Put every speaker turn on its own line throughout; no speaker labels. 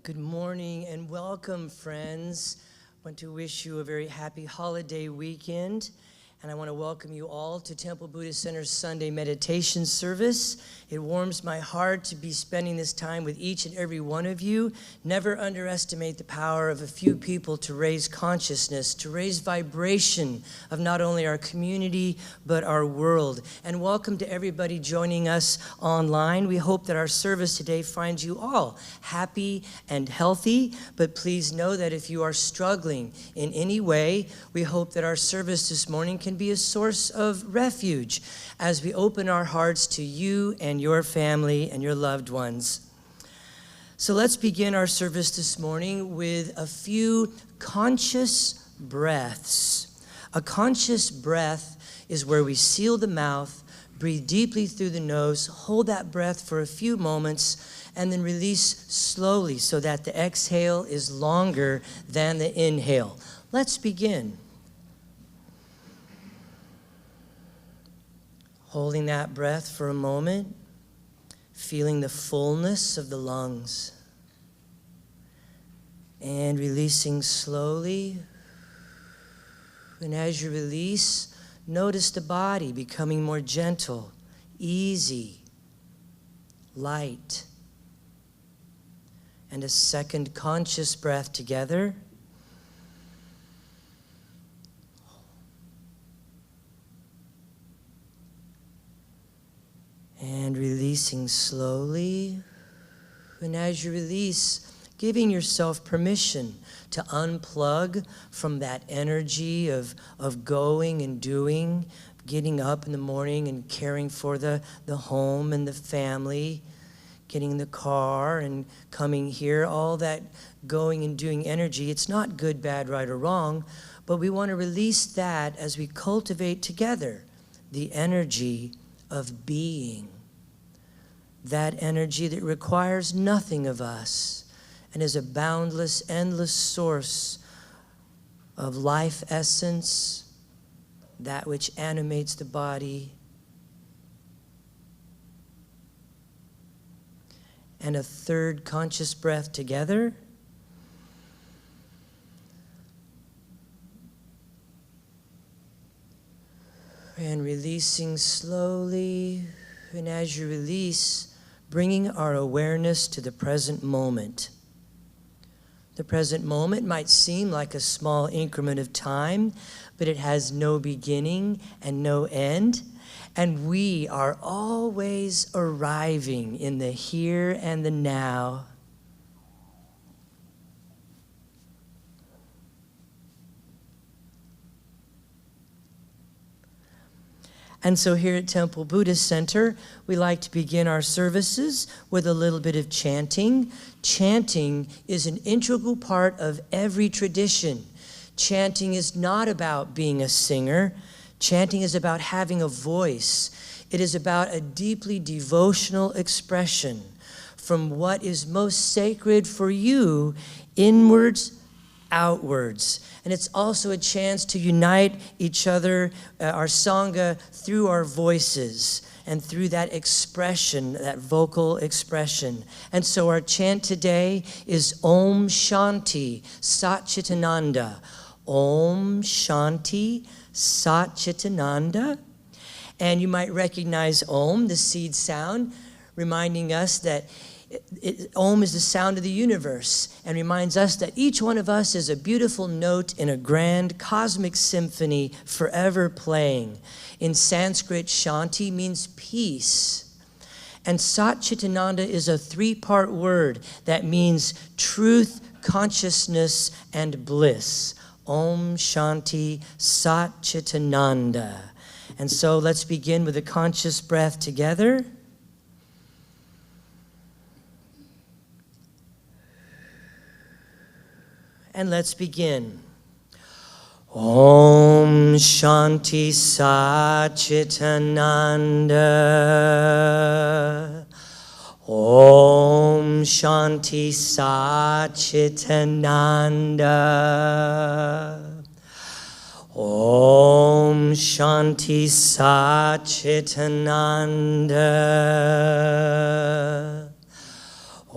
Good morning and welcome, friends. I want to wish you a very happy holiday weekend. And I want to welcome you all to Temple Buddhist Center's Sunday meditation service. It warms my heart to be spending this time with each and every one of you. Never underestimate the power of a few people to raise consciousness, to raise vibration of not only our community, but our world. And welcome to everybody joining us online. We hope that our service today finds you all happy and healthy. But please know that if you are struggling in any way, we hope that our service this morning can be a source of refuge as we open our hearts to you and your family and your loved ones. So let's begin our service this morning with a few conscious breaths. A conscious breath is where we seal the mouth, breathe deeply through the nose, hold that breath for a few moments, and then release slowly so that the exhale is longer than the inhale. Let's begin. Holding that breath for a moment, feeling the fullness of the lungs, and releasing slowly. And as you release, notice the body becoming more gentle, easy, light. And a second conscious breath together. And releasing slowly. And as you release, giving yourself permission to unplug from that energy of going and doing, getting up in the morning and caring for the home and the family, getting in the car and coming here, all that going and doing energy. It's not good, bad, right, or wrong, but we want to release that as we cultivate together the energy of being, that energy that requires nothing of us and is a boundless, endless source of life essence, that which animates the body. And a third conscious breath together. And releasing slowly. And as you release, bringing our awareness to the present moment. The present moment might seem like a small increment of time, but it has no beginning and no end. And we are always arriving in the here and the now. And so here at Temple Buddhist Center, we like to begin our services with a little bit of chanting. Chanting is an integral part of every tradition. Chanting is not about being a singer. Chanting is about having a voice. It is about a deeply devotional expression from what is most sacred for you, inwards, outwards. And it's also a chance to unite each other, our Sangha, through our voices and through that expression, that vocal expression. And so our chant today is Om Shanti Sat Chitananda. Om Shanti Sat Chitananda. And you might recognize Om, the seed sound, reminding us that Om is the sound of the universe and reminds us that each one of us is a beautiful note in a grand cosmic symphony forever playing. In Sanskrit, Shanti means peace. And Sat Chitananda is a three-part word that means truth, consciousness, and bliss. Om Shanti Sat Chitananda. And so let's begin with a conscious breath together. And let's begin. Om Shanti Sat Chitananda. Om Shanti Sat Chitananda. Om Shanti Sat Chitananda.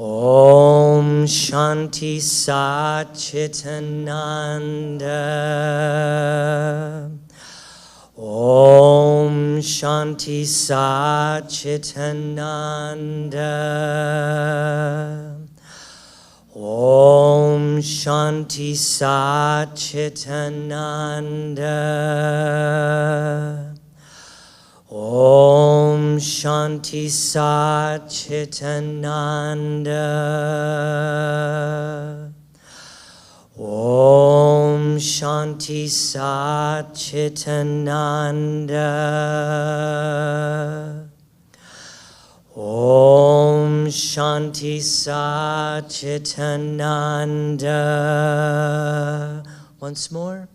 Om Shanti Satchitananda. Om Shanti Satchitananda. Om Shanti Satchitananda. Om Shanti Satchitananda. Om Shanti Satchitananda. Om Shanti Satchitananda. Once more.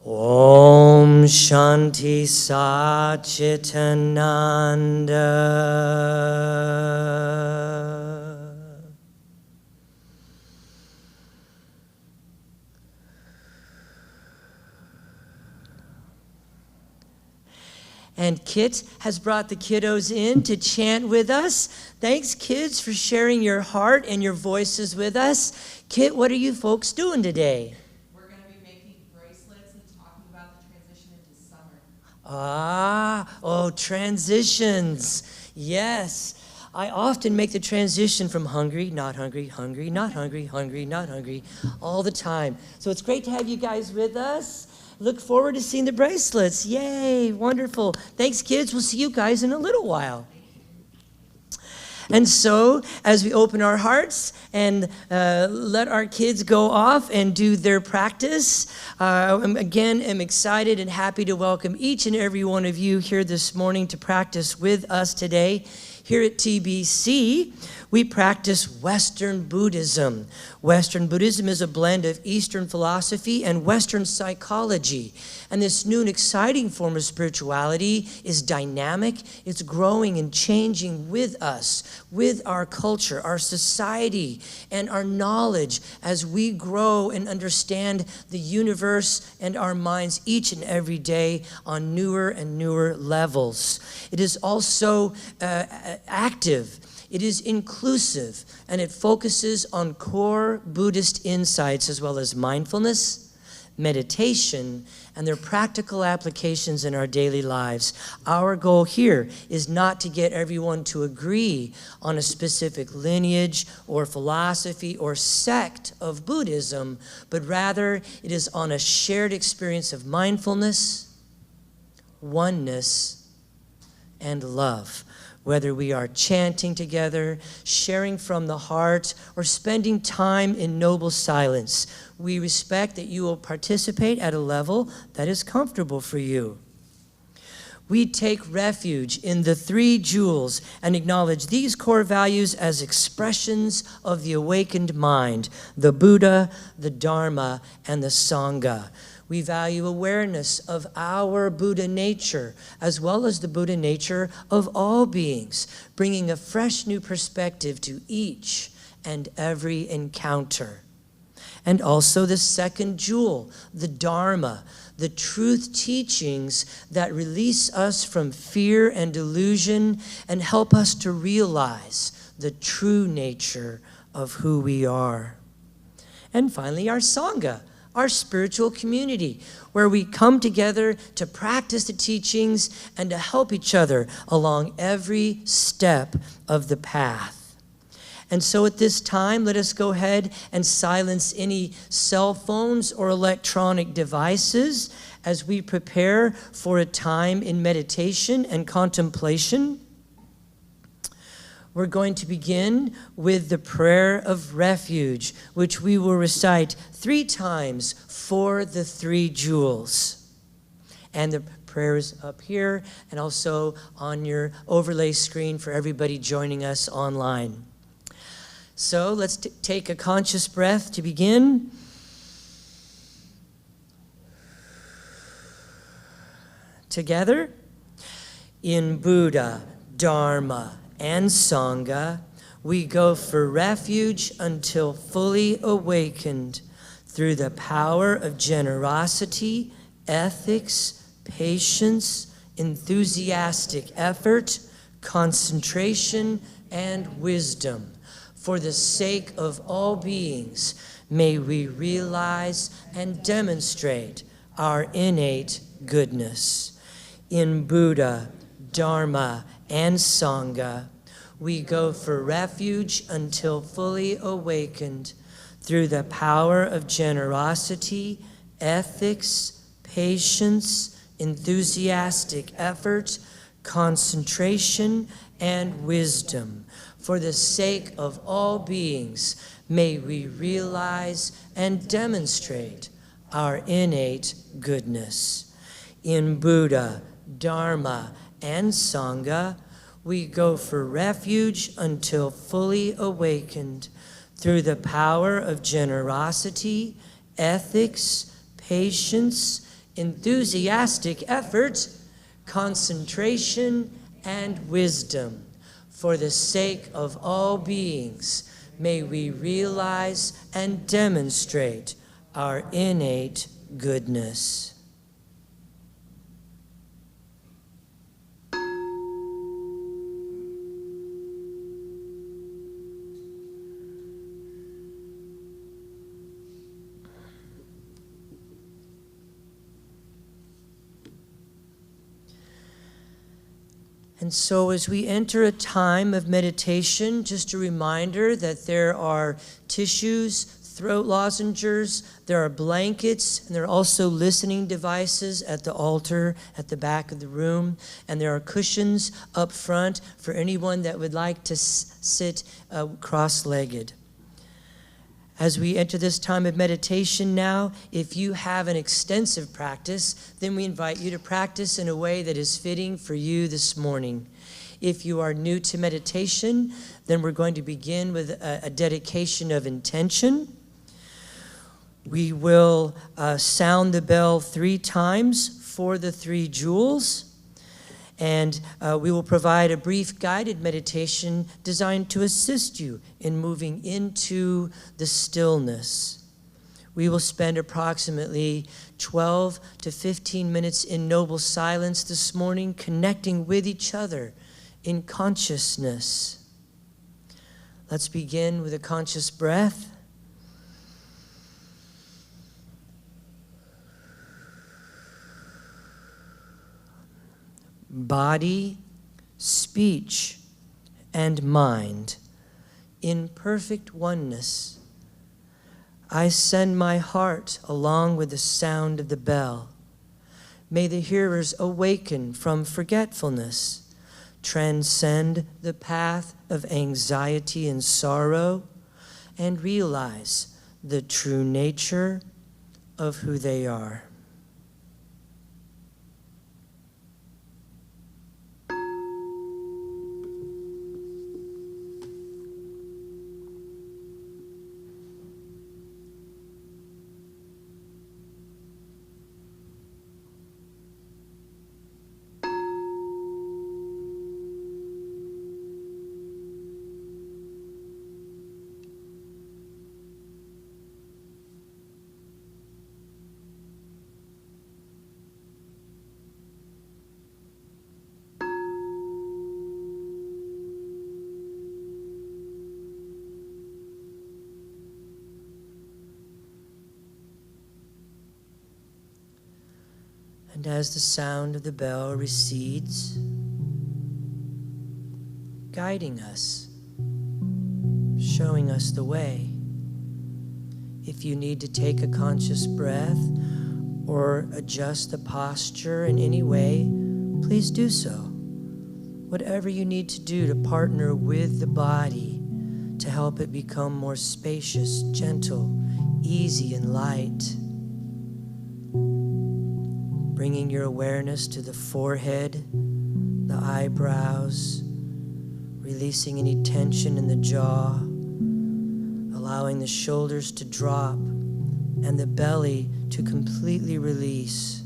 Om Shanti Satchitananda. And Kit has brought the kiddos in to chant with us. Thanks, kids, for sharing your heart and your voices with us. Kit, what are you folks doing today?
We're going to be making bracelets and talking about the transition into summer.
Transitions. Yes. I often make the transition from hungry, not hungry, hungry, not hungry, hungry, not hungry, all the time. So it's great to have you guys with us. Look forward to seeing the bracelets. Yay, wonderful. Thanks, kids. We'll see you guys in a little while. And so, as we open our hearts and let our kids go off and do their practice, I'm excited and happy to welcome each and every one of you here this morning to practice with us today. Here at TBC, we practice Western Buddhism. Western Buddhism is a blend of Eastern philosophy and Western psychology. And this new and exciting form of spirituality is dynamic. It's growing and changing with us, with our culture, our society, and our knowledge as we grow and understand the universe and our minds each and every day on newer and newer levels. It is also active. It is inclusive, and it focuses on core Buddhist insights as well as mindfulness, meditation, and their practical applications in our daily lives. Our goal here is not to get everyone to agree on a specific lineage or philosophy or sect of Buddhism, but rather it is on a shared experience of mindfulness, oneness, and love. Whether we are chanting together, sharing from the heart, or spending time in noble silence, we respect that you will participate at a level that is comfortable for you. We take refuge in the three jewels and acknowledge these core values as expressions of the awakened mind, the Buddha, the Dharma, and the Sangha. We value awareness of our Buddha nature, as well as the Buddha nature of all beings, bringing a fresh new perspective to each and every encounter. And also the second jewel, the Dharma, the truth teachings that release us from fear and delusion and help us to realize the true nature of who we are. And finally, our Sangha, our spiritual community, where we come together to practice the teachings and to help each other along every step of the path. And so at this time, let us go ahead and silence any cell phones or electronic devices as we prepare for a time in meditation and contemplation. We're going to begin with the prayer of refuge, which we will recite 3 times for the 3 jewels. And the prayer is up here and also on your overlay screen for everybody joining us online. So let's take a conscious breath to begin. Together, in Buddha, Dharma, and Sangha, we go for refuge until fully awakened through the power of generosity, ethics, patience, enthusiastic effort, concentration, and wisdom. For the sake of all beings, may we realize and demonstrate our innate goodness. In Buddha, Dharma, and Sangha, we go for refuge until fully awakened through the power of generosity, ethics, patience, enthusiastic effort, concentration, and wisdom. For the sake of all beings, may we realize and demonstrate our innate goodness. In Buddha, Dharma, and Sangha, we go for refuge until fully awakened through the power of generosity, ethics, patience, enthusiastic effort, concentration, and wisdom. For the sake of all beings, may we realize and demonstrate our innate goodness. And so as we enter a time of meditation, just a reminder that there are tissues, throat lozenges, there are blankets, and there are also listening devices at the altar at the back of the room, and there are cushions up front for anyone that would like to sit cross-legged. As we enter this time of meditation now, if you have an extensive practice, then we invite you to practice in a way that is fitting for you this morning. If you are new to meditation, then we're going to begin with a dedication of intention. We will sound the bell 3 times for the 3 jewels. And we will provide a brief guided meditation designed to assist you in moving into the stillness. We will spend approximately 12 to 15 minutes in noble silence this morning, connecting with each other in consciousness. Let's begin with a conscious breath. Body, speech, and mind in perfect oneness. I send my heart along with the sound of the bell. May the hearers awaken from forgetfulness, transcend the path of anxiety and sorrow, and realize the true nature of who they are. And as the sound of the bell recedes, guiding us, showing us the way. If you need to take a conscious breath or adjust the posture in any way, please do so. Whatever you need to do to partner with the body to help it become more spacious, gentle, easy, and light. Bringing your awareness to the forehead, the eyebrows, releasing any tension in the jaw, allowing the shoulders to drop and the belly to completely release.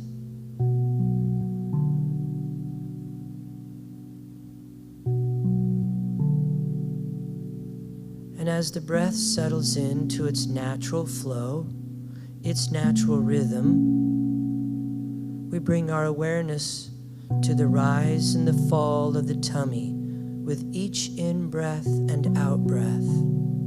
And as the breath settles into its natural flow, its natural rhythm, we bring our awareness to the rise and the fall of the tummy with each in-breath and out-breath.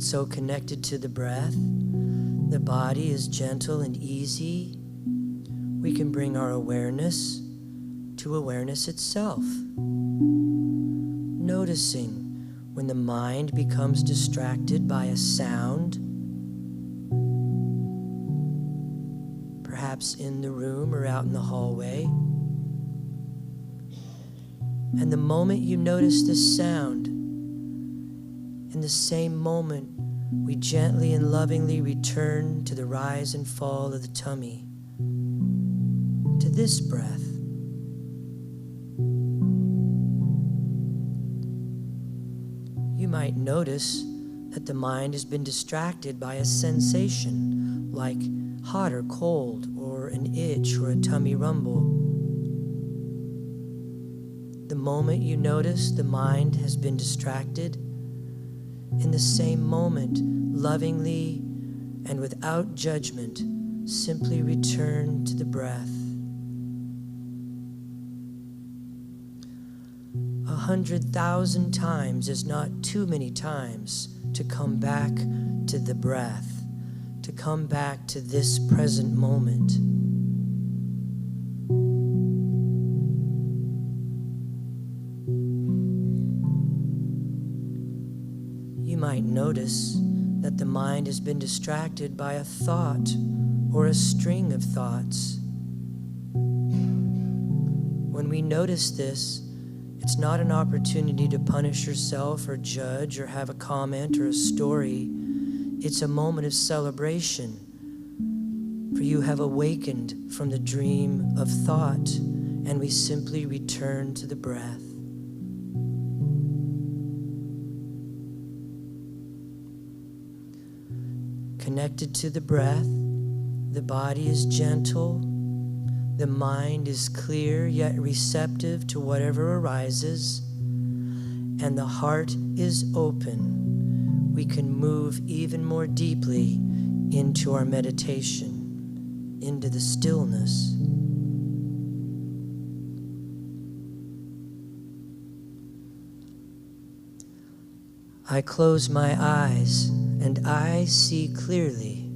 And so connected to the breath, the body is gentle and easy. We can bring our awareness to awareness itself. Noticing when the mind becomes distracted by a sound, perhaps in the room or out in the hallway. And the moment you notice this sound, in the same moment, we gently and lovingly return to the rise and fall of the tummy, to this breath. You might notice that the mind has been distracted by a sensation like hot or cold, or an itch or a tummy rumble. The moment you notice the mind has been distracted, in the same moment, lovingly and without judgment, simply return to the breath. 100,000 times is not too many times to come back to the breath, to come back to this present moment. You might notice that the mind has been distracted by a thought or a string of thoughts. When we notice this, it's not an opportunity to punish yourself or judge or have a comment or a story. It's a moment of celebration, for you have awakened from the dream of thought, and we simply return to the breath. Connected to the breath, the body is gentle, the mind is clear yet receptive to whatever arises, and the heart is open. We can move even more deeply into our meditation, into the stillness. I close my eyes and I see clearly.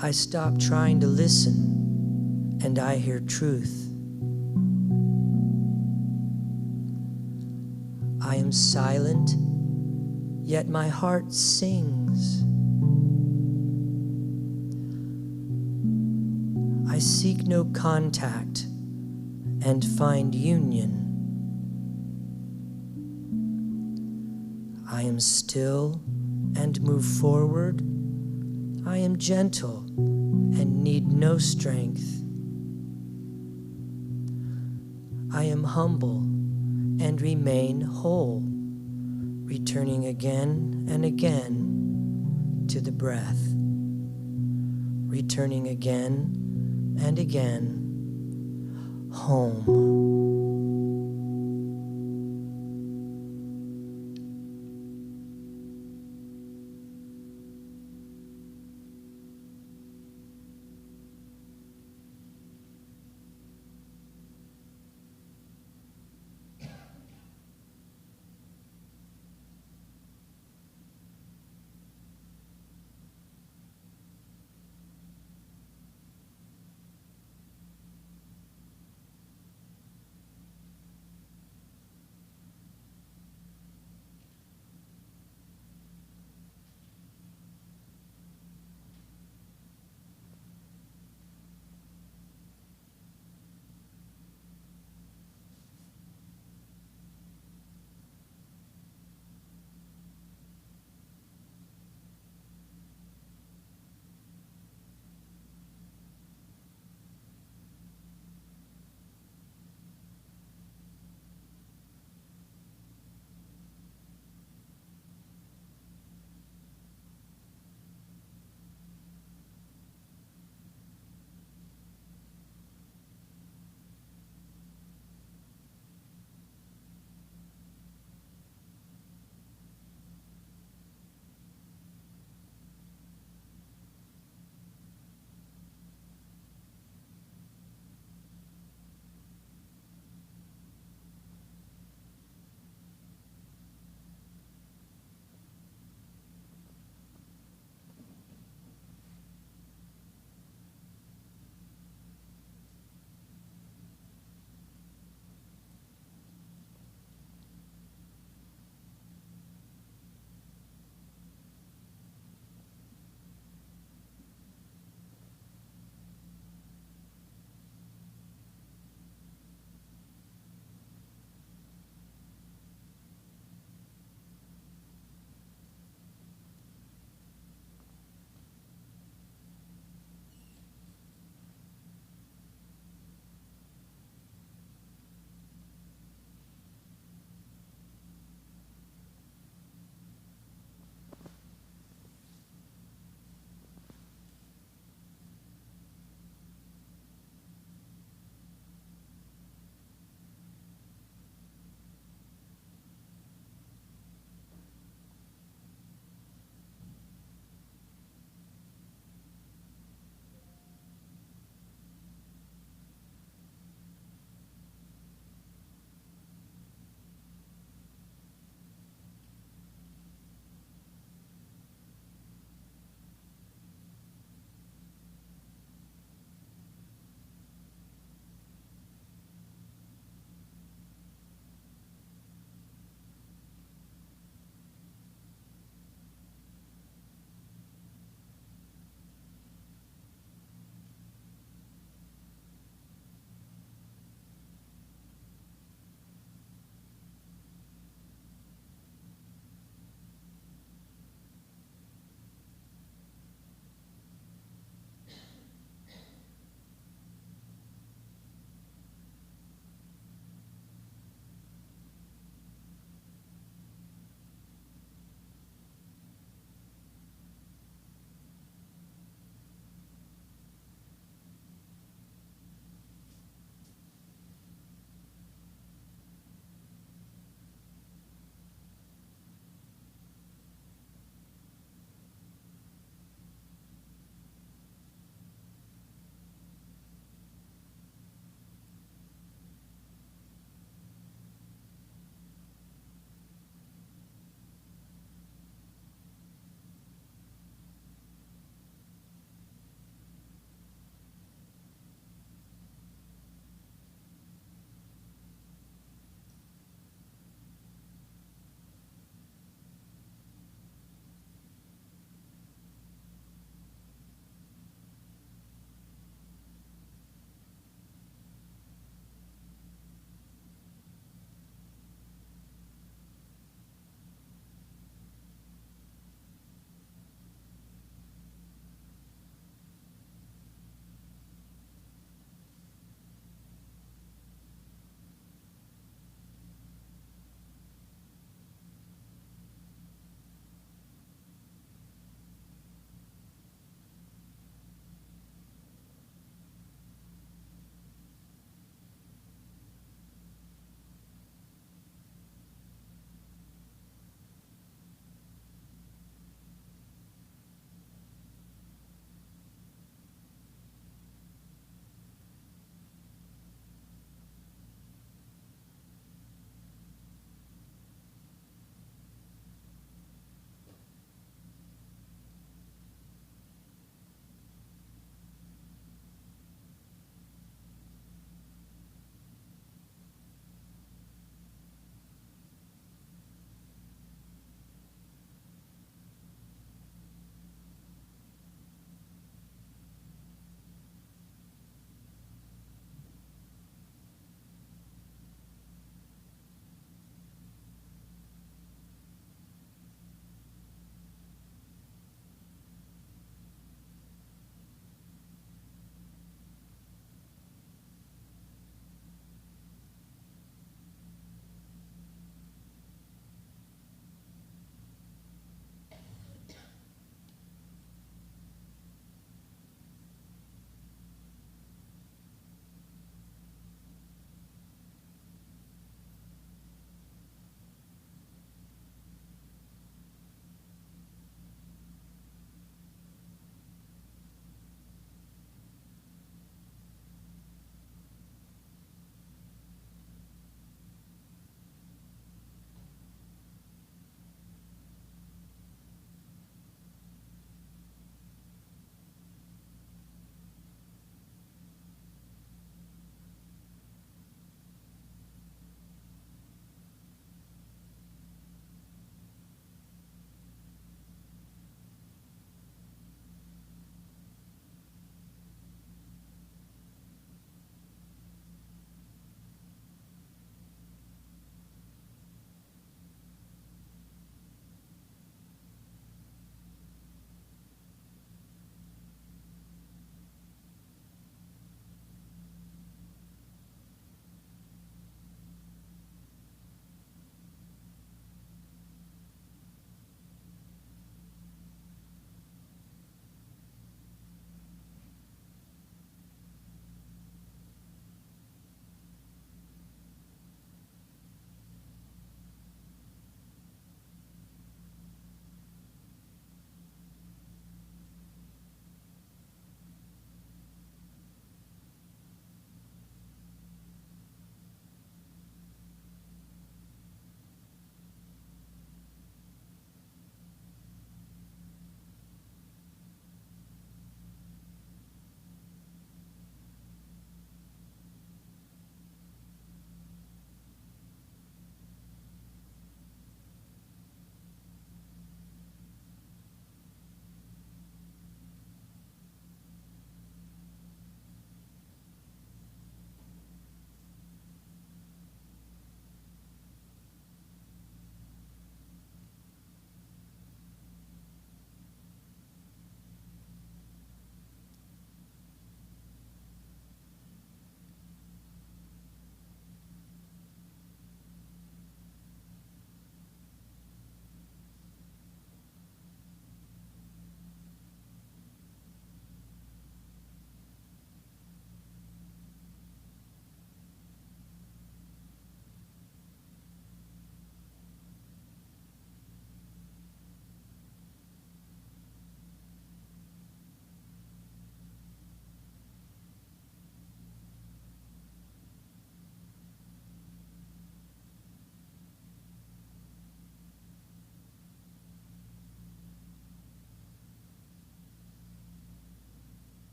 I stop trying to listen and I hear truth. I am silent, yet my heart sings. I seek no contact and find union. I am still and move forward. I am gentle and need no strength. I am humble and remain whole, returning again and again to the breath, returning again and again home.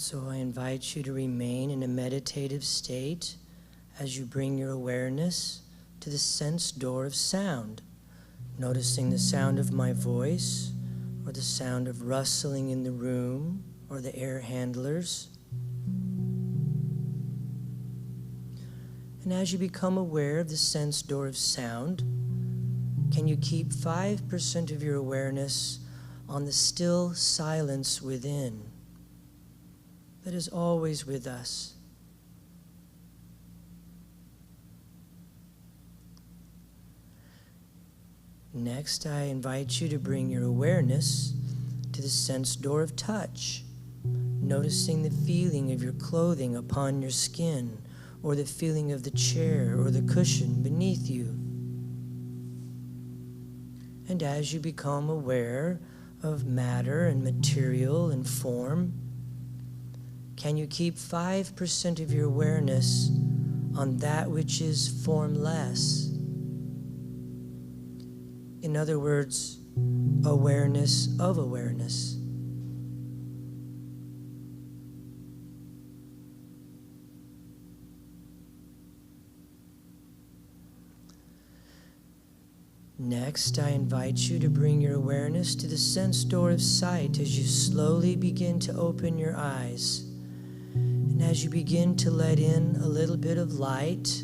So I invite you to remain in a meditative state as you bring your awareness to the sense door of sound, noticing the sound of my voice or the sound of rustling in the room or the air handlers. And as you become aware of the sense door of sound, can you keep 5% of your awareness on the still silence within that is always with us? Next, I invite you to bring your awareness to the sense door of touch, noticing the feeling of your clothing upon your skin, or the feeling of the chair or the cushion beneath you. And as you become aware of matter and material and form, can you keep 5% of your awareness on that which is formless? In other words, awareness of awareness. Next, I invite you to bring your awareness to the sense door of sight as you slowly begin to open your eyes. And as you begin to let in a little bit of light,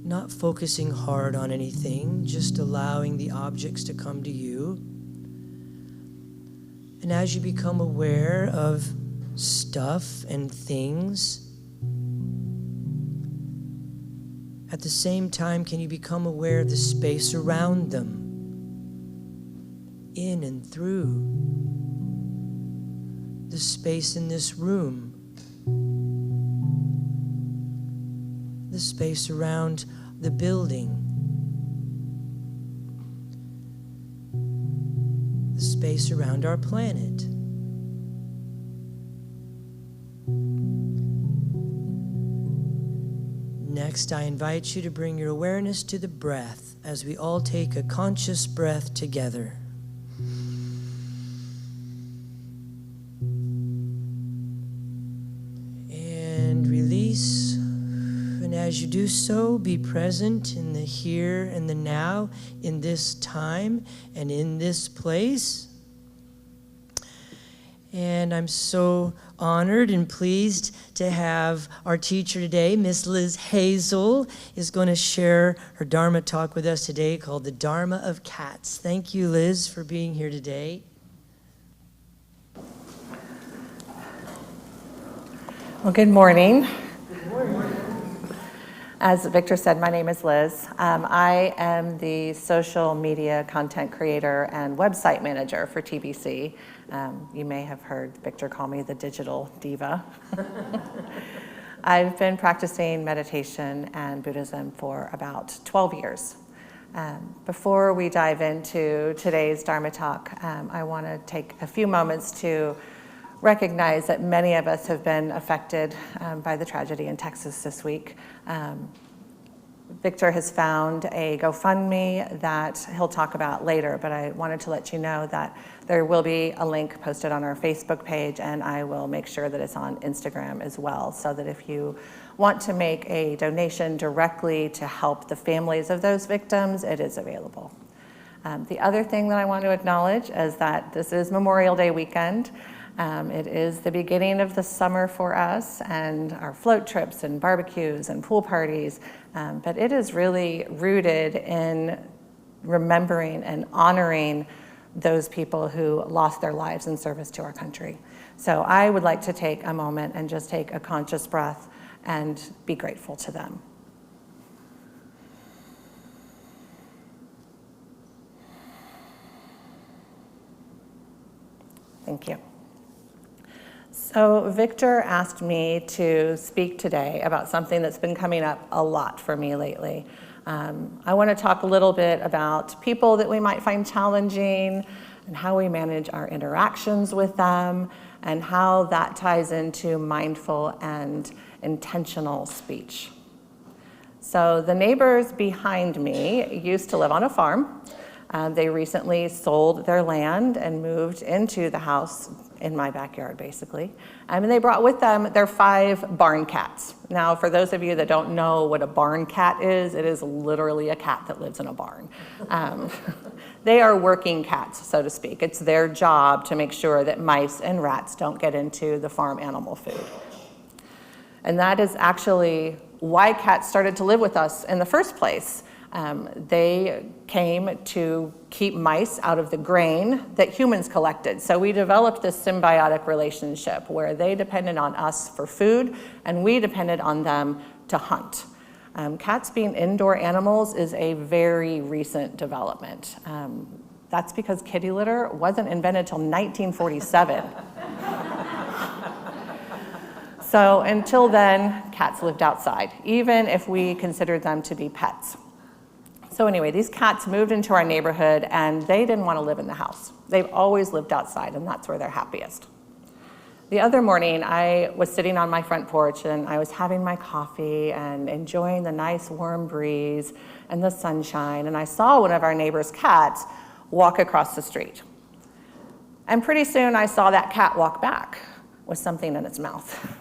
not focusing hard on anything, just allowing the objects to come to you. And as you become aware of stuff and things, at the same time, can you become aware of the space around them, in and through, the space in this room, the space around the building, the space around our planet. Next, I invite you to bring your awareness to the breath as we all take a conscious breath together. And release. And as you do so, be present in the here and the now, in this time and in this place. And I'm so honored and pleased to have our teacher today, Miss Liz Hazell, is going to share her Dharma talk with us today called the Dharma of Cats. Thank you, Liz, for being here today.
Well, good morning. Good morning. As Victor said, my name is Liz. I am the social media content creator and website manager for TBC. You may have heard Victor call me the digital diva. I've been practicing meditation and Buddhism for about 12 years. Before we dive into today's Dharma talk, I want to take a few moments to recognize that many of us have been affected by the tragedy in Texas this week. Victor has found a GoFundMe that he'll talk about later, but I wanted to let you know that there will be a link posted on our Facebook page, and I will make sure that it's on Instagram as well, so that if you want to make a donation directly to help the families of those victims, it is available. The other thing that I want to acknowledge is that this is Memorial Day weekend. It is the beginning of the summer for us and our float trips and barbecues and pool parties, but it is really rooted in remembering and honoring those people who lost their lives in service to our country. So I would like to take a moment and just take a conscious breath and be grateful to them. Thank you. So Victor asked me to speak today about something that's been coming up a lot for me lately. I want to talk a little bit about people that we might find challenging and how we manage our interactions with them and how that ties into mindful and intentional speech. So the neighbors behind me used to live on a farm. They recently sold their land and moved into the house in my backyard, basically. And they brought with them their 5 barn cats. Now, for those of you that don't know what a barn cat is, it is literally a cat that lives in a barn. They are working cats, so to speak. It's their job to make sure that mice and rats don't get into the farm animal food. And that is actually why cats started to live with us in the first place. They came to keep mice out of the grain that humans collected. So we developed this symbiotic relationship where they depended on us for food and we depended on them to hunt. Cats being indoor animals is a very recent development. That's because kitty litter wasn't invented until 1947. So until then, cats lived outside, even if we considered them to be pets. So anyway, these cats moved into our neighborhood and they didn't want to live in the house. They've always lived outside and that's where they're happiest. The other morning, I was sitting on my front porch and I was having my coffee and enjoying the nice warm breeze and the sunshine, and I saw one of our neighbor's cats walk across the street. And pretty soon I saw that cat walk back with something in its mouth.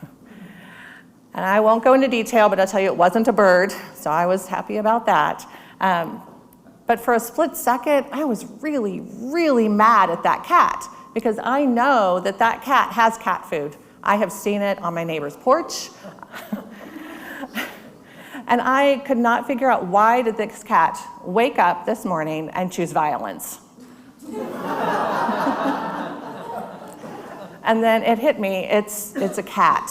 And I won't go into detail, but I'll tell you it wasn't a bird, so I was happy about that. But for a split second, I was really, really mad at that cat because I know that that cat has cat food. I have seen it on my neighbor's porch. And I could not figure out why did this cat wake up this morning and choose violence. And then it hit me, it's a cat.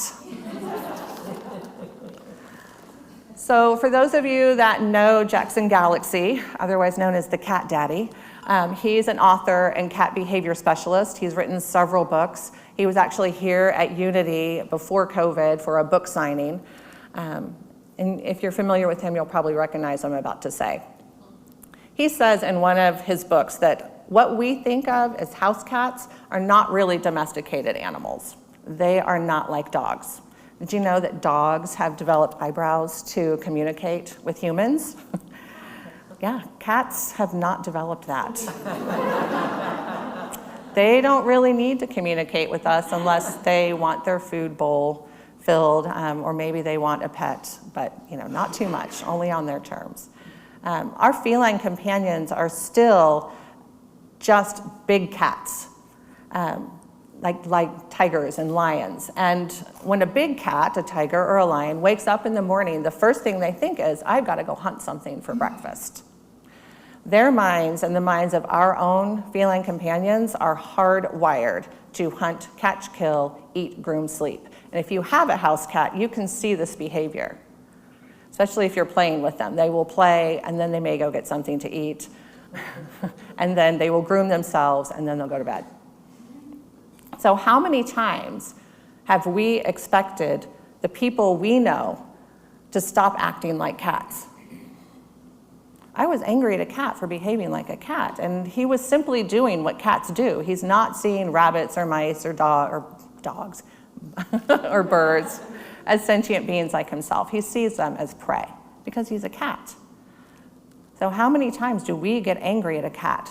So for those of you that know Jackson Galaxy, otherwise known as the Cat Daddy, he's an author and cat behavior specialist. He's written several books. He was actually here at Unity before COVID for a book signing. And if you're familiar with him, you'll probably recognize what I'm about to say. He says in one of his books that what we think of as house cats are not really domesticated animals. They are not like dogs. Did you know that dogs have developed eyebrows to communicate with humans? Yeah, cats have not developed that. They don't really need to communicate with us unless they want their food bowl filled, or maybe they want a pet, but not too much, only on their terms. Our feline companions are still just big cats. Like tigers and lions. And when a big cat, a tiger or a lion, wakes up in the morning, the first thing they think is, I've got to go hunt something for breakfast. Their minds and the minds of our own feline companions are hardwired to hunt, catch, kill, eat, groom, sleep. And if you have a house cat, you can see this behavior, especially if you're playing with them. They will play, and then they may go get something to eat, and then they will groom themselves, and then they'll go to bed. So how many times have we expected the people we know to stop acting like cats? I was angry at a cat for behaving like a cat, and he was simply doing what cats do. He's not seeing rabbits or mice or dogs or birds as sentient beings like himself. He sees them as prey because he's a cat. So how many times do we get angry at a cat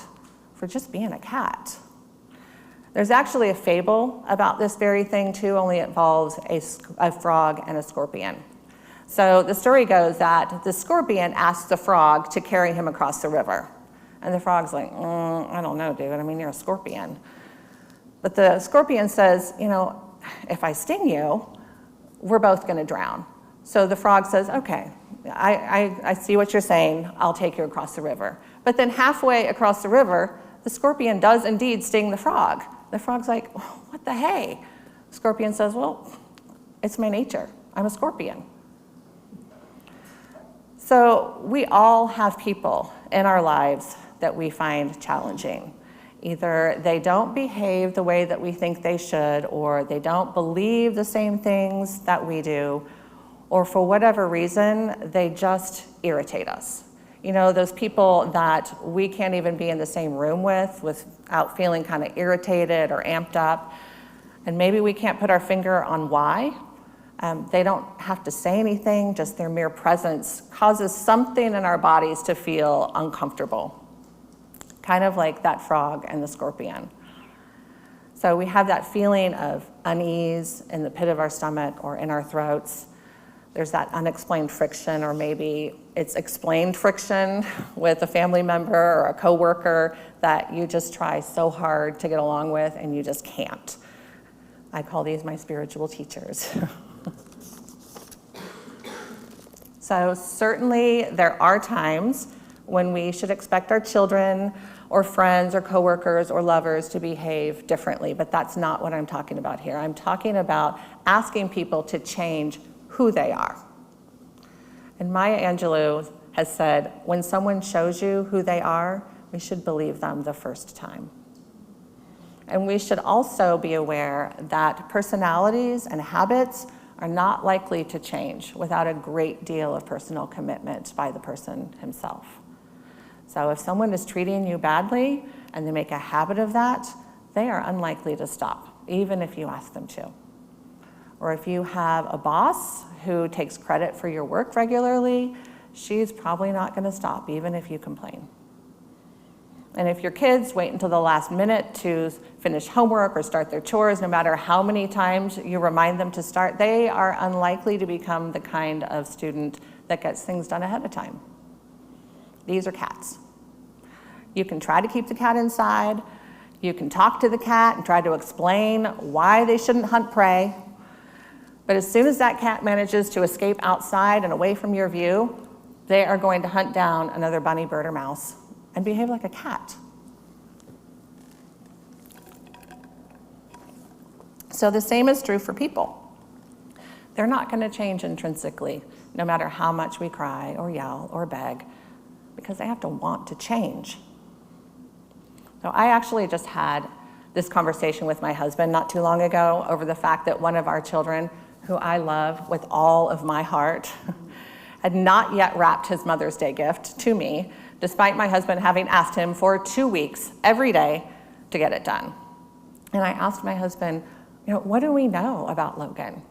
for just being a cat? There's actually a fable about this very thing too, only it involves a frog and a scorpion. So the story goes that the scorpion asks the frog to carry him across the river. And the frog's like, I don't know, dude. I mean, you're a scorpion. But the scorpion says, if I sting you, we're both going to drown. So the frog says, okay, I see what you're saying. I'll take you across the river. But then halfway across the river, the scorpion does indeed sting the frog. The frog's like, what the hey? Scorpion says, well, it's my nature. I'm a scorpion. So we all have people in our lives that we find challenging. Either they don't behave the way that we think they should, or they don't believe the same things that we do, or for whatever reason, they just irritate us. Those people that we can't even be in the same room with without feeling kind of irritated or amped up. And maybe we can't put our finger on why. They don't have to say anything, just their mere presence causes something in our bodies to feel uncomfortable. Kind of like that frog and the scorpion. So we have that feeling of unease in the pit of our stomach or in our throats. There's that unexplained friction, or maybe it's explained friction with a family member or a coworker that you just try so hard to get along with and you just can't. I call these my spiritual teachers. So certainly there are times when we should expect our children or friends or coworkers or lovers to behave differently, but that's not what I'm talking about here. I'm talking about asking people to change who they are. And Maya Angelou has said, when someone shows you who they are, we should believe them the first time. And we should also be aware that personalities and habits are not likely to change without a great deal of personal commitment by the person himself. So if someone is treating you badly and they make a habit of that, they are unlikely to stop, even if you ask them to. Or if you have a boss who takes credit for your work regularly, she's probably not going to stop, even if you complain. And if your kids wait until the last minute to finish homework or start their chores, no matter how many times you remind them to start, they are unlikely to become the kind of student that gets things done ahead of time. These are cats. You can try to keep the cat inside. You can talk to the cat and try to explain why they shouldn't hunt prey. But as soon as that cat manages to escape outside and away from your view, they are going to hunt down another bunny, bird, or mouse and behave like a cat. So the same is true for people. They're not going to change intrinsically, no matter how much we cry or yell or beg, because they have to want to change. So I actually just had this conversation with my husband not too long ago over the fact that one of our children, who I love with all of my heart, had not yet wrapped his Mother's Day gift to me, despite my husband having asked him for 2 weeks every day to get it done. And I asked my husband, what do we know about Logan?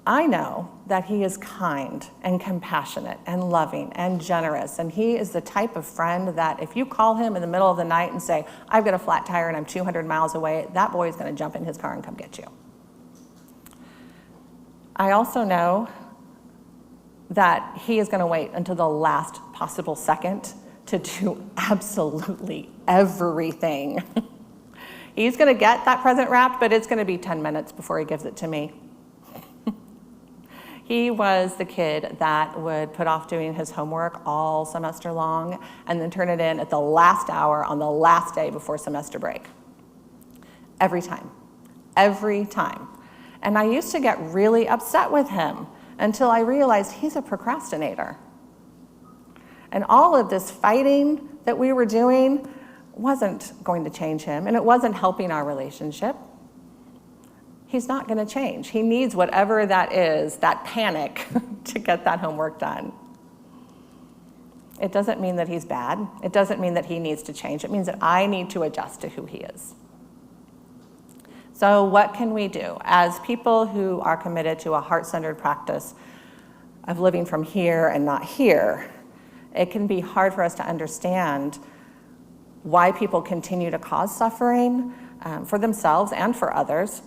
I know that he is kind and compassionate and loving and generous, and he is the type of friend that if you call him in the middle of the night and say, I've got a flat tire and I'm 200 miles away, that boy is going to jump in his car and come get you. I also know that he is going to wait until the last possible second to do absolutely everything. He's going to get that present wrapped, but it's going to be 10 minutes before he gives it to me. He was the kid that would put off doing his homework all semester long and then turn it in at the last hour on the last day before semester break. Every time. And I used to get really upset with him until I realized he's a procrastinator. And all of this fighting that we were doing wasn't going to change him, and it wasn't helping our relationship. He's not going to change. He needs whatever that is, that panic, to get that homework done. It doesn't mean that he's bad. It doesn't mean that he needs to change. It means that I need to adjust to who he is. So what can we do as people who are committed to a heart-centered practice of living from here and not here? It can be hard for us to understand why people continue to cause suffering for themselves and for others,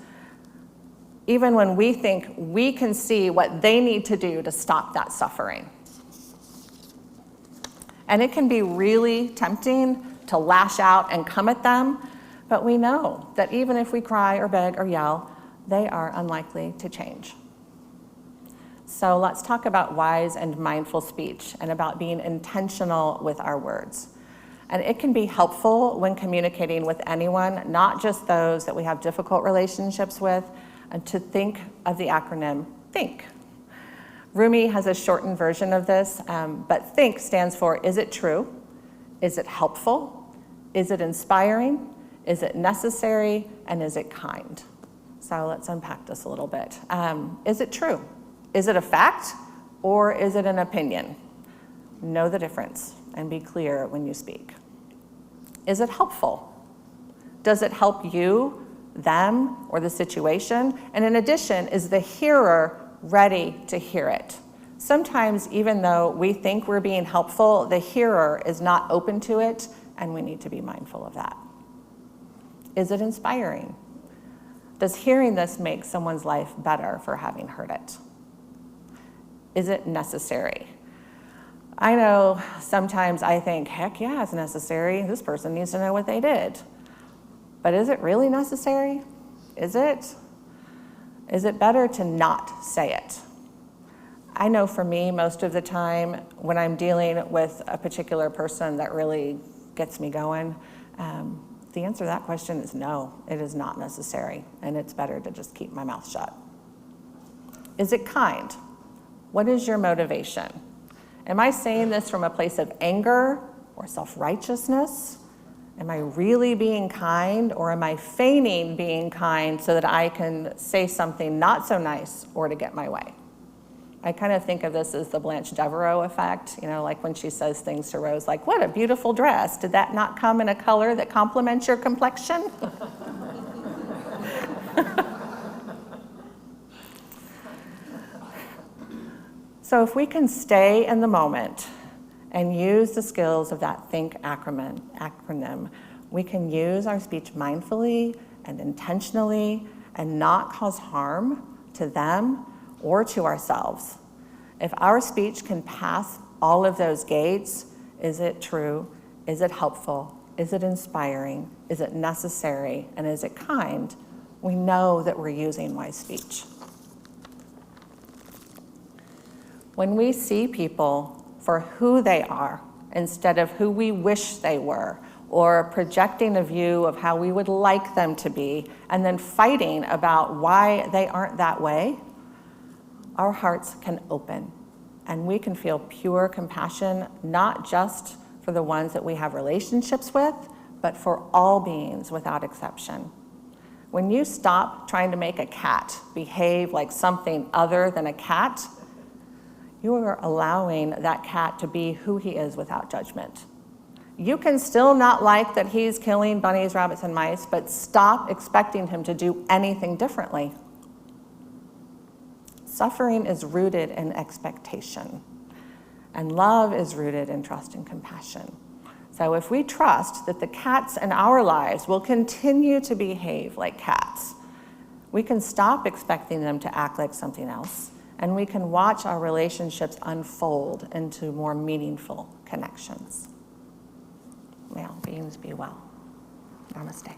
even when we think we can see what they need to do to stop that suffering. And it can be really tempting to lash out and come at them, but we know that even if we cry or beg or yell, they are unlikely to change. So let's talk about wise and mindful speech and about being intentional with our words. And it can be helpful when communicating with anyone, not just those that we have difficult relationships with, and to think of the acronym THINK. Rumi has a shortened version of this, but THINK stands for, is it true? Is it helpful? Is it inspiring? Is it necessary? And is it kind? So let's unpack this a little bit. Is it true? Is it a fact or is it an opinion? Know the difference and be clear when you speak. Is it helpful? Does it help you, them, or the situation? And in addition, is the hearer ready to hear it? Sometimes, even though we think we're being helpful, the hearer is not open to it, and we need to be mindful of that. Is it inspiring? Does hearing this make someone's life better for having heard it? Is it necessary? I know sometimes I think, heck yeah, it's necessary. This person needs to know what they did. But is it really necessary? Is it? Is it better to not say it? I know for me, most of the time, when I'm dealing with a particular person that really gets me going, the answer to that question is no, it is not necessary, and it's better to just keep my mouth shut. Is it kind? What is your motivation? Am I saying this from a place of anger or self-righteousness? Am I really being kind, or am I feigning being kind so that I can say something not so nice or to get my way? I kind of think of this as the Blanche Devereaux effect, like when she says things to Rose like, what a beautiful dress. Did that not come in a color that complements your complexion? So if we can stay in the moment and use the skills of that THINK acronym, we can use our speech mindfully and intentionally and not cause harm to them or to ourselves. If our speech can pass all of those gates, is it true? Is it helpful? Is it inspiring? Is it necessary? And is it kind? We know that we're using wise speech. When we see people for who they are instead of who we wish they were, or projecting a view of how we would like them to be, and then fighting about why they aren't that way, our hearts can open, and we can feel pure compassion, not just for the ones that we have relationships with, but for all beings without exception. When you stop trying to make a cat behave like something other than a cat, you are allowing that cat to be who he is without judgment. You can still not like that he's killing bunnies, rabbits, and mice, but stop expecting him to do anything differently. Suffering is rooted in expectation, and love is rooted in trust and compassion. So if we trust that the cats in our lives will continue to behave like cats, we can stop expecting them to act like something else, and we can watch our relationships unfold into more meaningful connections. May all beings be well. Namaste.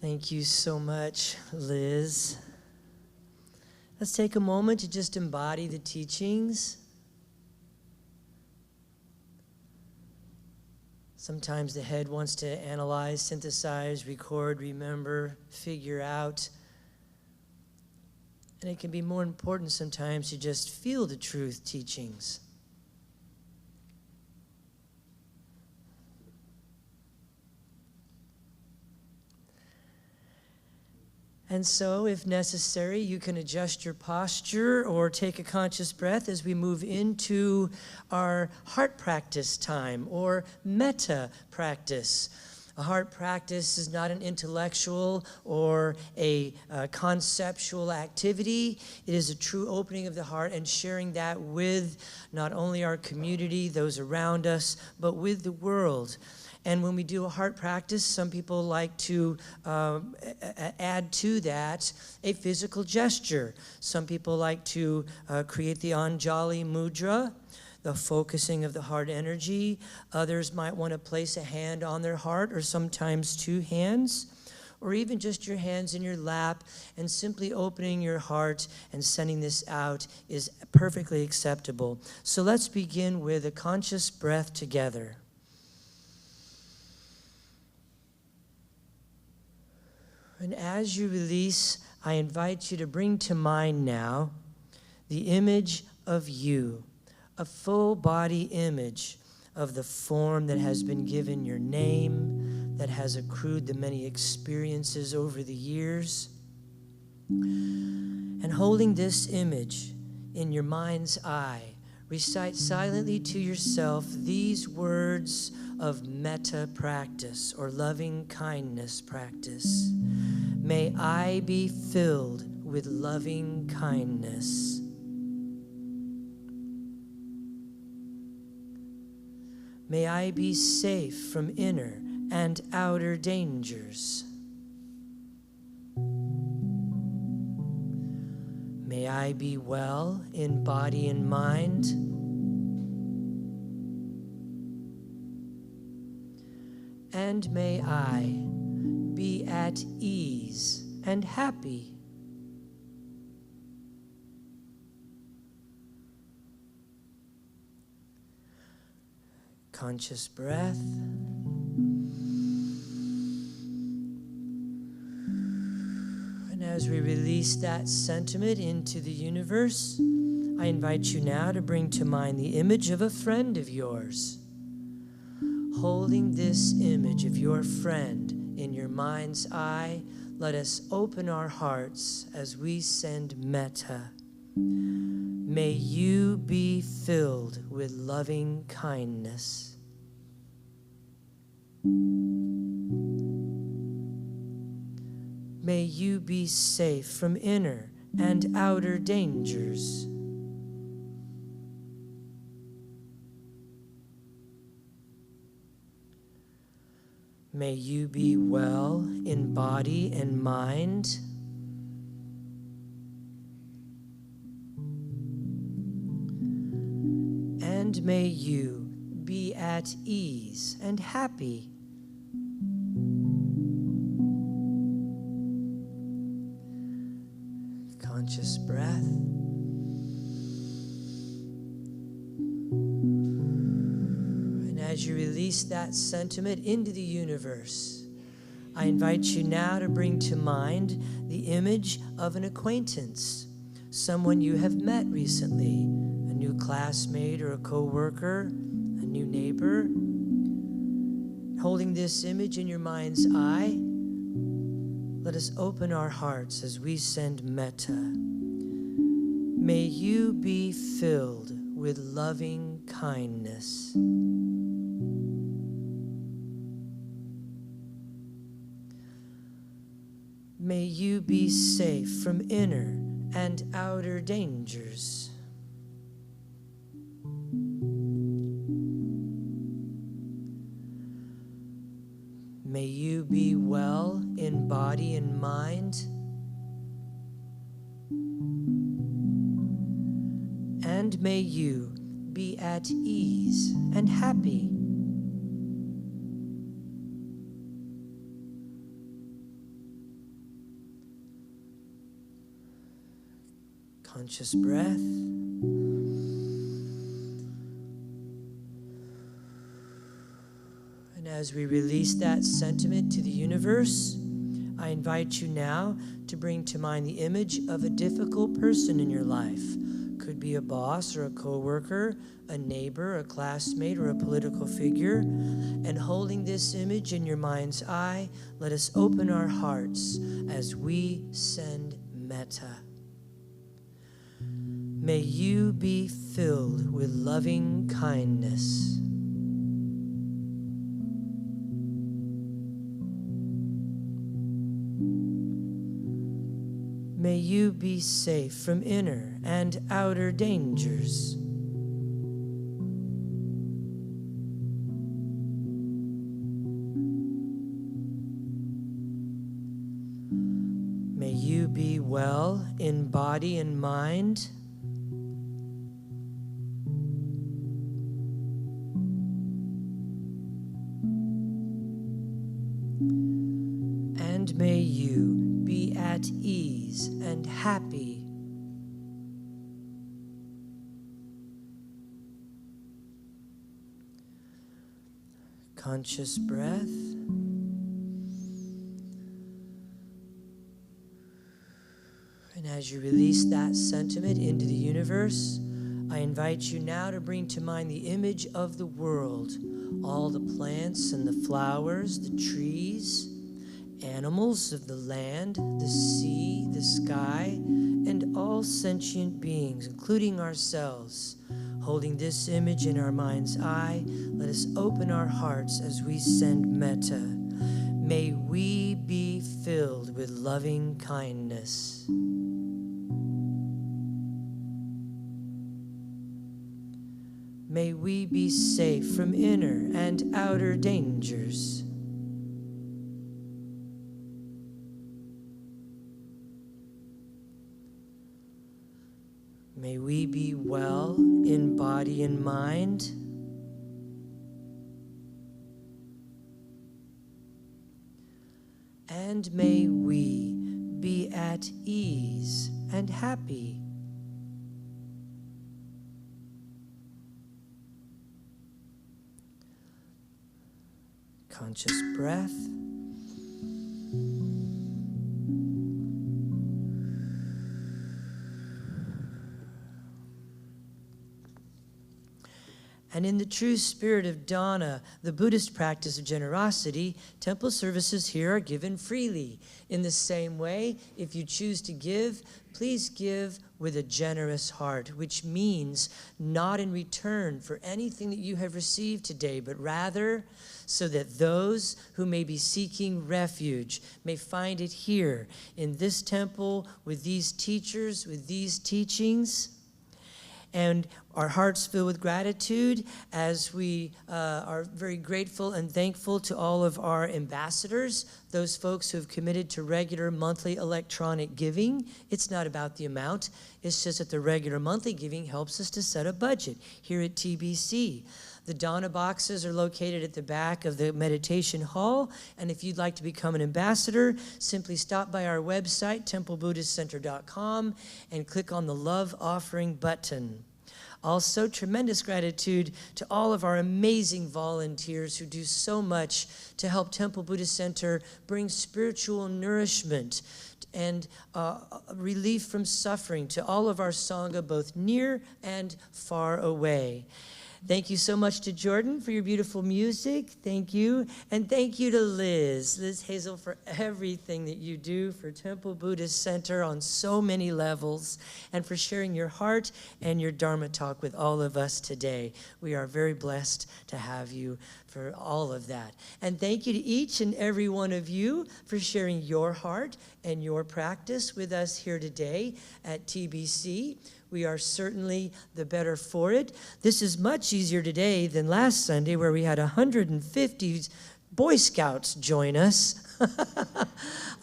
Thank you so much, Liz. Let's take a moment to just embody the teachings. Sometimes the head wants to analyze, synthesize, record, remember, figure out. And it can be more important sometimes to just feel the truth teachings. And so, if necessary, you can adjust your posture or take a conscious breath as we move into our heart practice time or metta practice. A heart practice is not an intellectual or a conceptual activity. It is a true opening of the heart and sharing that with not only our community, those around us, but with the world. And when we do a heart practice, some people like to add to that a physical gesture. Some people like to create the Anjali Mudra, the focusing of the heart energy. Others might want to place a hand on their heart, or sometimes two hands, or even just your hands in your lap, and simply opening your heart and sending this out is perfectly acceptable. So let's begin with a conscious breath together. And as you release, I invite you to bring to mind now the image of you, a full body image of the form that has been given your name, that has accrued the many experiences over the years. And holding this image in your mind's eye, recite silently to yourself these words of metta practice or loving kindness practice. May I be filled with loving kindness. May I be safe from inner and outer dangers. May I be well in body and mind. And may I be at ease and happy. Conscious breath. And as we release that sentiment into the universe, I invite you now to bring to mind the image of a friend of yours. Holding this image of your friend in your mind's eye, let us open our hearts as we send metta. May you be filled with loving kindness. May you be safe from inner and outer dangers. May you be well in body and mind. And may you be at ease and happy. Conscious breath. And as you release that sentiment into the universe, I invite you now to bring to mind the image of an acquaintance, someone you have met recently, a new classmate or a co-worker, a new neighbor. Holding this image in your mind's eye, let us open our hearts as we send metta. May you be filled with loving kindness. May you be safe from inner and outer dangers. May you be well in body and mind. And may you be at ease and happy. Conscious breath. And as we release that sentiment to the universe, I invite you now to bring to mind the image of a difficult person in your life. Could be a boss or a coworker, a neighbor, a classmate, or a political figure. And holding this image in your mind's eye, let us open our hearts as we send metta. May you be filled with loving kindness. May you be safe from inner and outer dangers. May you be well in body and mind. And may you be at ease and happy. Conscious breath. And as you release that sentiment into the universe, I invite you now to bring to mind the image of the world, all the plants and the flowers, the trees, animals of the land, the sea, the sky, and all sentient beings, including ourselves, Holding this image in our mind's eye, let us open our hearts as we send metta. May we be filled with loving kindness. May we be safe from inner and outer dangers. May we be well in body and mind. And may we be at ease and happy. Conscious breath. And in the true spirit of Dana, the Buddhist practice of generosity, temple services here are given freely. In the same way, if you choose to give, please give with a generous heart, which means not in return for anything that you have received today, but rather so that those who may be seeking refuge may find it here in this temple with these teachers, with these teachings. And our hearts fill with gratitude as we are very grateful and thankful to all of our ambassadors, those folks who have committed to regular monthly electronic giving. It's not about the amount. It's just that the regular monthly giving helps us to set a budget here at TBC. The Dana boxes are located at the back of the meditation hall, and if you'd like to become an ambassador, simply stop by our website, templebuddhistcenter.com, and click on the Love Offering button. Also, tremendous gratitude to all of our amazing volunteers who do so much to help Temple Buddhist Center bring spiritual nourishment and relief from suffering to all of our Sangha, both near and far away. Thank you so much to Jordan for your beautiful music. Thank you. And thank you to Liz Hazell, for everything that you do for Temple Buddhist Center on so many levels, and for sharing your heart and your Dharma talk with all of us today. We are very blessed to have you for all of that. And thank you to each and every one of you for sharing your heart and your practice with us here today at TBC. We are certainly the better for it. This is much easier today than last Sunday, where we had 150 Boy Scouts join us.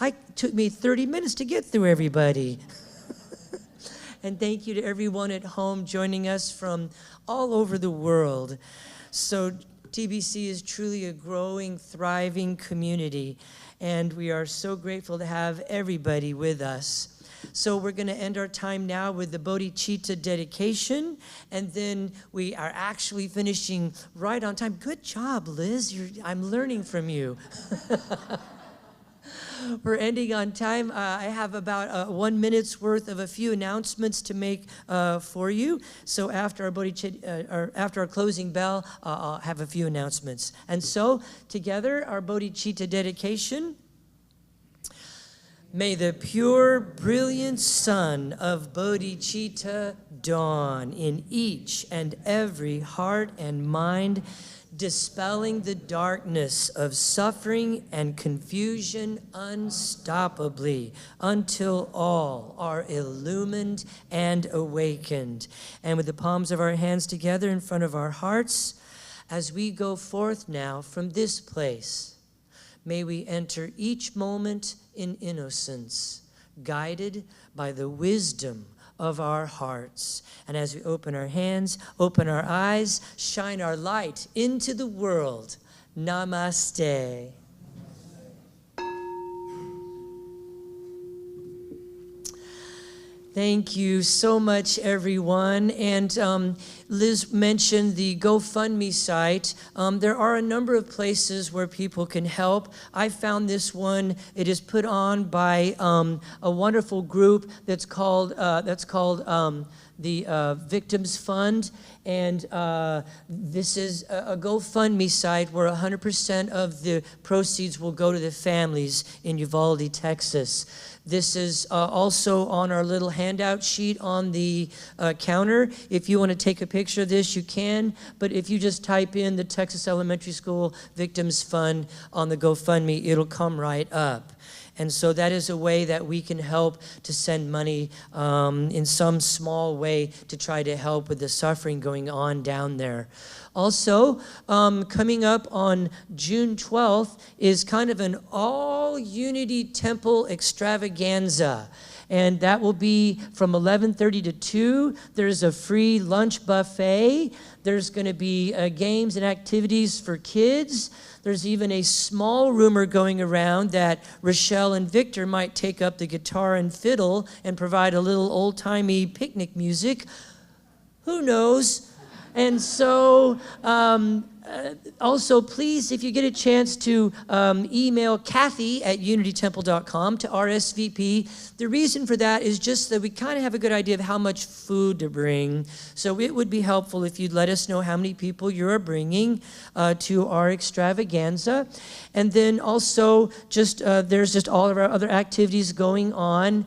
It took me 30 minutes to get through everybody. And thank you to everyone at home joining us from all over the world. So TBC is truly a growing, thriving community, and we are so grateful to have everybody with us. So we're going to end our time now with the bodhicitta dedication, and then we are actually finishing right on time. Good job, Liz. I'm learning from you. We're ending on time. I have about 1 minute's worth of a few announcements to make for you. So after our bodhicitta, after our closing bell, I'll have a few announcements. And so together, our bodhicitta dedication. May the pure, brilliant sun of bodhicitta dawn in each and every heart and mind, dispelling the darkness of suffering and confusion unstoppably until all are illumined and awakened. And with the palms of our hands together in front of our hearts, as we go forth now from this place, may we enter each moment in innocence, guided by the wisdom of our hearts. And as we open our hands, open our eyes, shine our light into the world. Namaste. Thank you so much, everyone. And Liz mentioned the GoFundMe site. There are a number of places where people can help. I found this one. It is put on by a wonderful group that's called the Victims Fund. And this is a GoFundMe site where 100% of the proceeds will go to the families in Uvalde, Texas. This is also on our little handout sheet on the counter. If you want to take a picture picture of this, you can, but if you just type in the Texas Elementary School Victims Fund on the GoFundMe, it'll come right up. And so that is a way that we can help to send money in some small way to try to help with the suffering going on down there. Also, coming up on June 12th is kind of an all-Unity Temple extravaganza. And that will be from 11:30 to 2. There's a free lunch buffet. There's going to be games and activities for kids. There's even a small rumor going around that Rochelle and Victor might take up the guitar and fiddle and provide a little old-timey picnic music. Who knows? And so, also, please, if you get a chance to email Kathy at unitytemple.com to RSVP. The reason for that is just that we kind of have a good idea of how much food to bring. So it would be helpful if you'd let us know how many people you're bringing to our extravaganza. And then also, just there's just all of our other activities going on.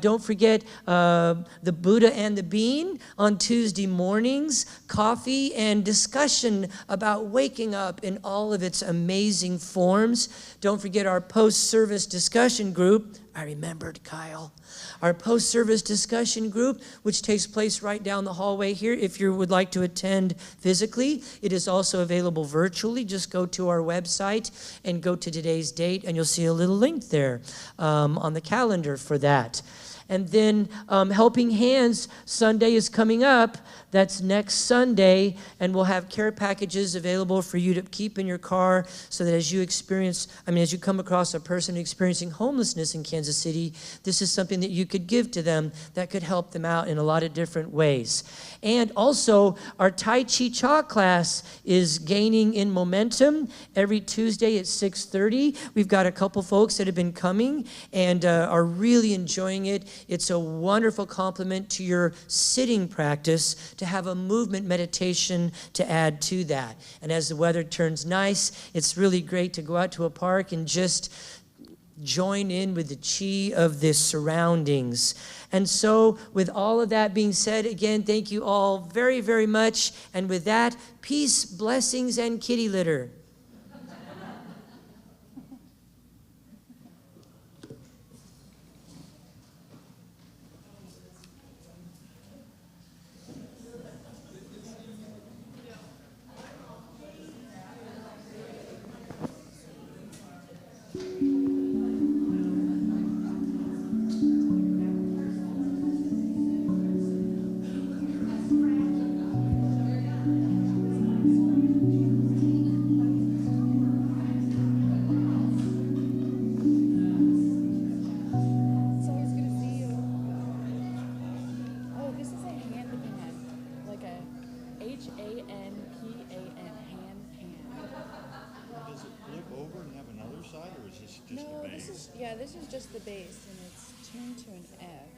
Don't forget the Buddha and the Bean on Tuesday mornings, coffee and discussion about waking up in all of its amazing forms. Don't forget our post-service discussion group. I remembered, Kyle. Our post-service discussion group, which takes place right down the hallway here. If you would like to attend physically, it is also available virtually. Just go to our website and go to today's date, and you'll see a little link there on the calendar for that. And then Helping Hands Sunday is coming up. That's next Sunday, and we'll have care packages available for you to keep in your car so that as you come across a person experiencing homelessness in Kansas City, this is something that you could give to them that could help them out in a lot of different ways. And also, our Tai Chi Cha class is gaining in momentum every Tuesday at 6:30. We've got a couple folks that have been coming and are really enjoying it. It's a wonderful complement to your sitting practice to have a movement meditation to add to that. And as the weather turns nice, it's really great to go out to a park and just join in with the chi of the surroundings. And so with all of that being said, again, thank you all very, very much. And with that, peace, blessings, and kitty litter.
Yeah, this is just the base, and it's tuned to an F.